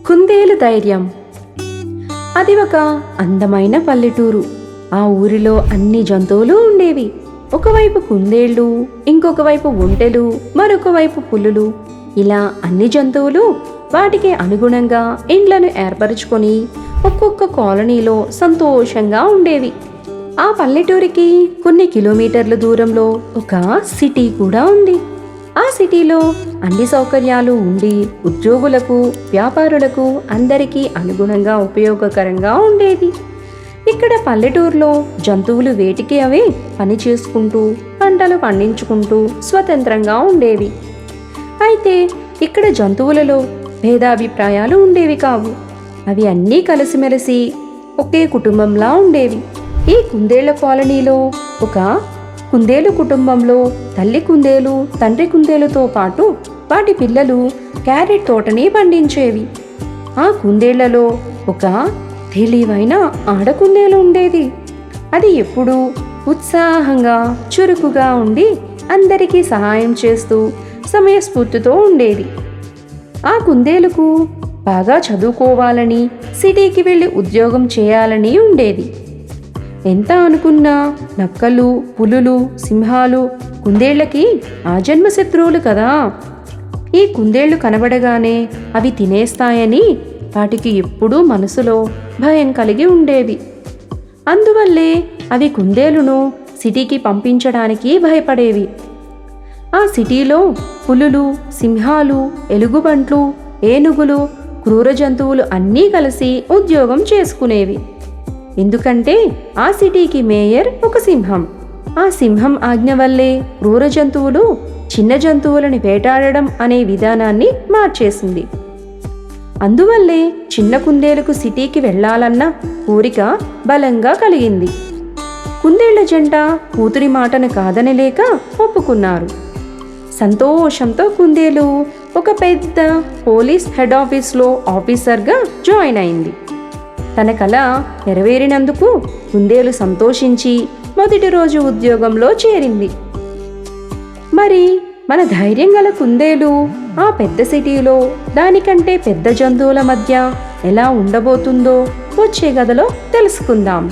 కుందేలు ధైర్యం. అది ఒక అందమైన పల్లెటూరు. ఆ ఊరిలో అన్ని జంతువులు ఉండేవి. ఒకవైపు కుందేళ్ళు, ఇంకొక వైపు ఒంటెలు, మరొక వైపు పులులు. ఇలా అన్ని జంతువులు వాటికి అనుగుణంగా ఇండ్లను ఏర్పరచుకొని ఒక్కొక్క కాలనీలో సంతోషంగా ఉండేవి. ఆ పల్లెటూరికి కొన్ని కిలోమీటర్ల దూరంలో ఒక సిటీ కూడా ఉంది. ఆ సిటీలో అన్ని సౌకర్యాలు ఉండి ఉద్యోగులకు, వ్యాపారులకు అందరికీ అనుగుణంగా ఉపయోగకరంగా ఉండేది. ఇక్కడ పల్లెటూరులో జంతువులు వేటికి అవే పని చేసుకుంటూ పంటలు పండించుకుంటూ స్వతంత్రంగా ఉండేవి. అయితే ఇక్కడ జంతువులలో భేదాభిప్రాయాలు ఉండేవి కావు. అవి అన్నీ కలిసిమెలిసి ఒకే కుటుంబంలా ఉండేవి. ఈ కుందేళ్ల కాలనీలో ఒక కుందేలు కుటుంబంలో తల్లి కుందేలు తండ్రి కుందేలుతో పాటు వాటి పిల్లలు క్యారెట్ తోటని పండించేవి. ఆ కుందేళ్లలో ఒక తెలివైన ఆడకుందేలు ఉండేది. అది ఎప్పుడూ ఉత్సాహంగా చురుకుగా ఉండి అందరికీ సహాయం చేస్తూ సమయస్ఫూర్తితో ఉండేది. ఆ కుందేలుకు బాగా చదువుకోవాలని, సిటీకి వెళ్ళి ఉద్యోగం చేయాలని ఉండేది. ఎంత అనుకున్నా నక్కలు, పులులు, సింహాలు కుందేళ్లకి ఆజన్మ శత్రువులు కదా. ఈ కుందేళ్లు కనబడగానే అవి తినేస్తాయని వాటికి ఎప్పుడూ మనసులో భయం కలిగి ఉండేవి. అందువల్లే అవి కుందేలును సిటీకి పంపించడానికి భయపడేవి. ఆ సిటీలో పులులు, సింహాలు, ఎలుగుబంట్లు, ఏనుగులు, క్రూర జంతువులు అన్నీ కలిసి ఉద్యోగం చేసుకునేవి. ఎందుకంటే ఆ సిటీకి మేయర్ ఒక సింహం. ఆ సింహం ఆజ్ఞ వల్లే క్రూర జంతువులు చిన్న జంతువులను వేటాడడం అనే విధానాన్ని మార్చేసింది. అందువల్లే చిన్న కుందేలుకు సిటీకి వెళ్లాలన్న కోరిక బలంగా కలిగింది. కుందేళ్ల జంట కూతురి మాటను కాదనలేక ఒప్పుకున్నారు. సంతోషంతో కుందేలు ఒక పెద్ద పోలీస్ హెడ్ ఆఫీస్లో ఆఫీసర్గా జాయిన్ అయింది. తన కల నెరవేరినందుకు కుందేలు సంతోషించి మొదటి రోజు ఉద్యోగంలో చేరింది. మరి మన ధైర్యం గల కుందేలు ఆ పెద్ద సిటీలో దానికంటే పెద్ద జంతువుల మధ్య ఎలా ఉండబోతుందో వచ్చే కథలో తెలుసుకుందాం.